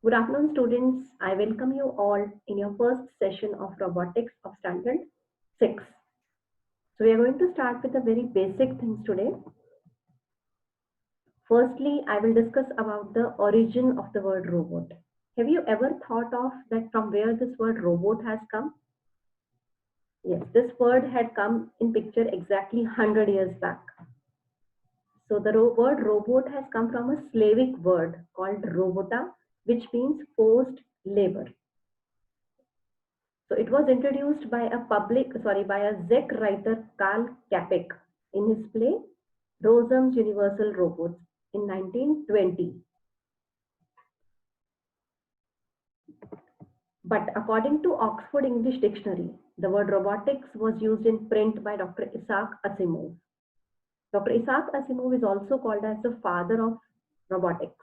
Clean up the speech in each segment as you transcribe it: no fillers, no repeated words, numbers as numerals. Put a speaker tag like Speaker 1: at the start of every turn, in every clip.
Speaker 1: Good afternoon, students. I welcome you all in your first session of robotics of standard 6. So we are going to start with the very basic things today. Firstly, I will discuss about the origin of the word robot. Have you ever thought of that from where this word robot has come? Yes, this word had come in picture exactly 100 years back. So the word robot has come from a Slavic word called robota, which means forced labor. So it was introduced by a Czech writer Karl Čapek in his play Rossum's Universal Robots in 1920. But according to Oxford English Dictionary, the word robotics was used in print by Dr. Isaac Asimov. Dr. Isaac Asimov is also called as the father of robotics.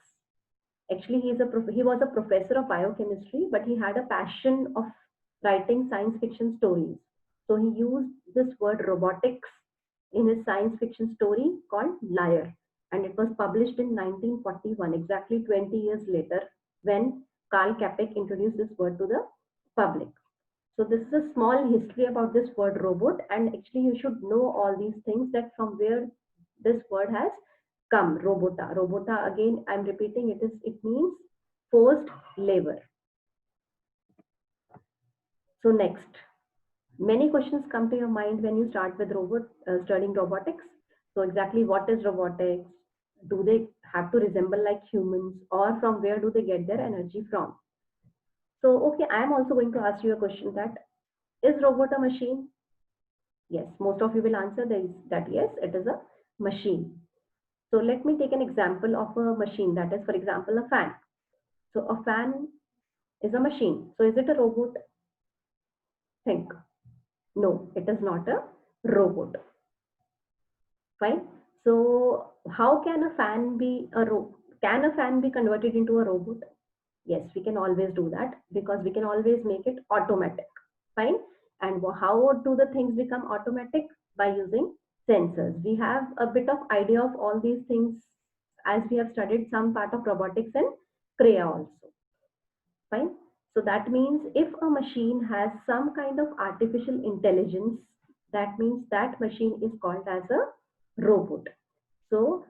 Speaker 1: Actually, he was a professor of biochemistry, but he had a passion of writing science fiction stories. So he used this word robotics in his science fiction story called Liar, and it was published in 1941, exactly 20 years later, when Karl Čapek introduced this word to the public. So this is a small history about this word robot, and actually you should know all these things, that from where this word has come. Robota, again I'm repeating, it means forced labor. So next, many questions come to your mind when you start with studying robotics. So exactly what is robotics? Do they have to resemble like humans, or from where do they get their energy from? So okay, I am also going to ask you a question, that is robot a machine? Yes, most of you will answer that yes, it is a machine. So let me take an example of a machine, that is, for example, a fan. So a fan is a machine. So is it a robot? Think. No, it is not a robot. Fine. So how can a fan be can a fan be converted into a robot? Yes, we can always do that, because we can always make it automatic. Fine. And how do the things become automatic? By using sensors. We have a bit of idea of all these things as we have studied some part of robotics and CREA also. Fine. So that means if a machine has some kind of artificial intelligence, that means that machine is called as a robot. So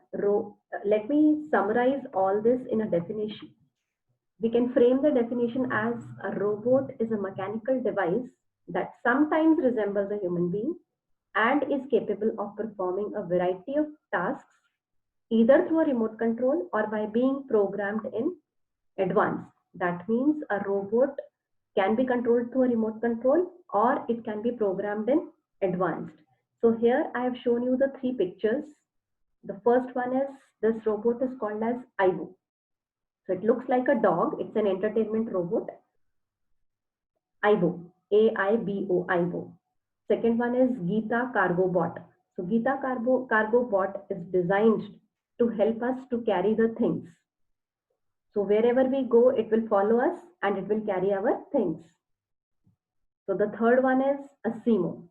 Speaker 1: let me summarize all this in a definition. We can frame the definition as a robot is a mechanical device that sometimes resembles a human being and is capable of performing a variety of tasks either through a remote control or by being programmed in advance. That means a robot can be controlled through a remote control, or it can be programmed in advanced. So here I have shown you the three pictures. The first one is, this robot is called as Aibo. So it looks like a dog. It's an entertainment robot. Aibo, AIBO, Aibo. Second one is Geeta Cargo Bot. So Geeta Cargo Bot is designed to help us to carry the things. So wherever we go, it will follow us and it will carry our things. So the third one is Asimo.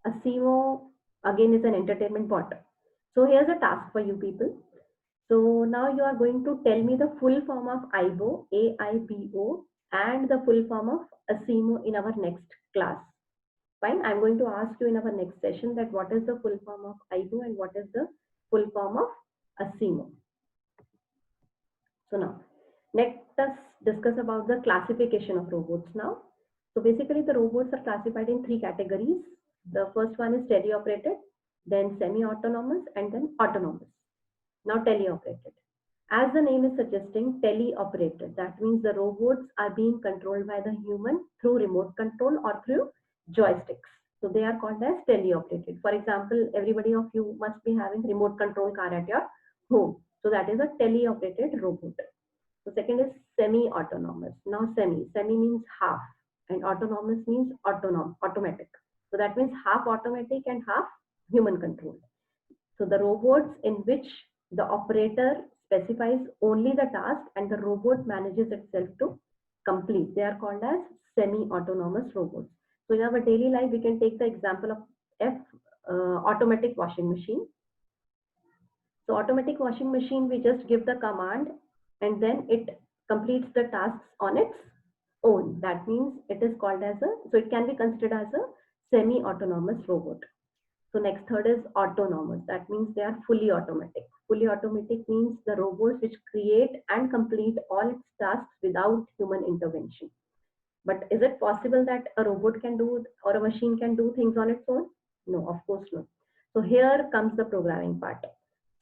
Speaker 1: Asimo again is an entertainment bot. So here's a task for you people. So now you are going to tell me the full form of AIBO, AIBO, and the full form of Asimo in our next class. Fine. I'm going to ask you in our next session that what is the full form of AIBO and what is the full form of Asimo. So now, let us discuss about the classification of robots now. So basically the robots are classified in three categories. The first one is teleoperated, then semi-autonomous, and then autonomous. Now teleoperated. As the name is suggesting, teleoperated, that means the robots are being controlled by the human through remote control or through joysticks. So they are called as teleoperated. For example, everybody of you must be having remote control car at your home. So that is a teleoperated robot. So second is semi-autonomous. Now semi means half, and autonomous means automatic. So that means half automatic and half human controlled. So the robots in which the operator specifies only the task and the robot manages itself to complete, they are called as semi-autonomous robots. So in our daily life, we can take the example of automatic washing machine. So automatic washing machine, we just give the command and then it completes the tasks on its own. That means it is called as a, so it can be considered as a semi-autonomous robot. So next third is autonomous. That means they are fully automatic. Fully automatic means the robots which create and complete all its tasks without human intervention. But is it possible that a robot can do or a machine can do things on its own? No, of course not. So here comes the programming part.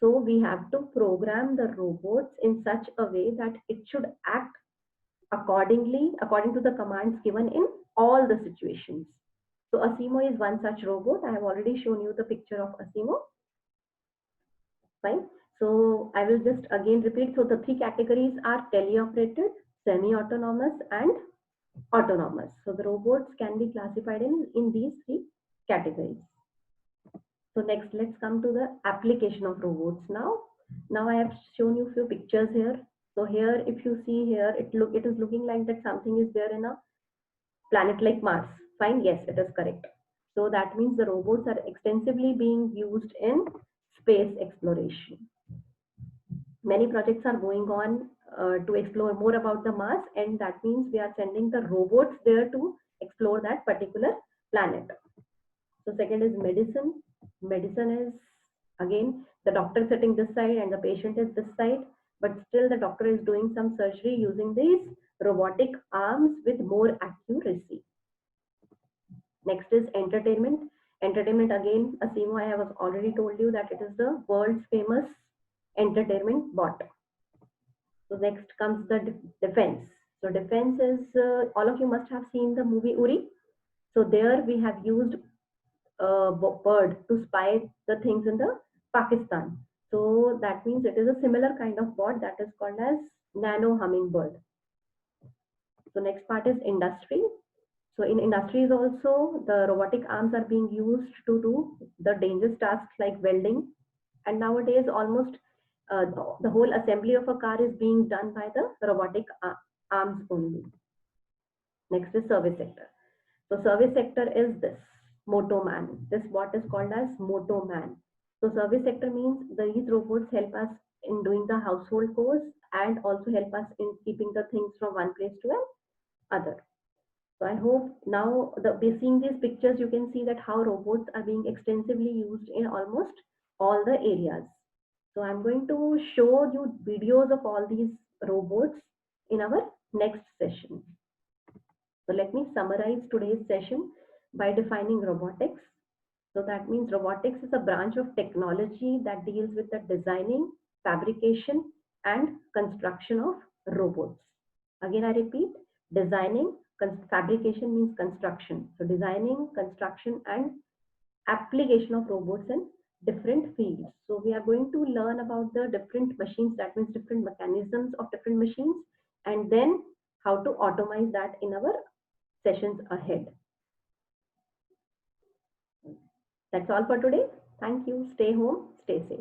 Speaker 1: So we have to program the robots in such a way that it should act accordingly, according to the commands given in all the situations. So Asimo is one such robot. I have already shown you the picture of Asimo. Fine. So I will just again repeat. So the three categories are teleoperated, semi-autonomous, and autonomous. So the robots can be classified in these three categories. So next, let's come to the application of robots now. Now I have shown you few pictures here. So here, if you see here, it is looking like that something is there in a planet like Mars. Fine, yes, it is correct. So that means the robots are extensively being used in space exploration. Many projects are going on to explore more about the Mars, and that means we are sending the robots there to explore that particular planet. So second is medicine. Medicine is again the doctor sitting this side and the patient is this side, but still the doctor is doing some surgery using these robotic arms with more accuracy. Next is entertainment. Entertainment again, Asimo, I have already told you that it is the world's famous entertainment bot. So next comes the defense. So defense is, all of you must have seen the movie Uri. So there we have used a bird to spy the things in the Pakistan. So that means it is a similar kind of bot that is called as nano hummingbird. So next part is industry. So in industries also, the robotic arms are being used to do the dangerous tasks like welding. And nowadays, almost the whole assembly of a car is being done by the robotic arms only. Next is service sector. So service sector is this Motoman. This bot is called as Motoman. So service sector means these robots help us in doing the household chores and also help us in keeping the things from one place to another. So I hope now by seeing these pictures, you can see that how robots are being extensively used in almost all the areas. So I'm going to show you videos of all these robots in our next session. So let me summarize today's session by defining robotics. So that means robotics is a branch of technology that deals with the designing, fabrication, and construction of robots. Again, I repeat, designing, fabrication means construction. So designing, construction, and application of robots in different fields. So we are going to learn about the different machines, that means different mechanisms of different machines, and then how to automate that in our sessions ahead. That's all for today. Thank you. Stay home, stay safe.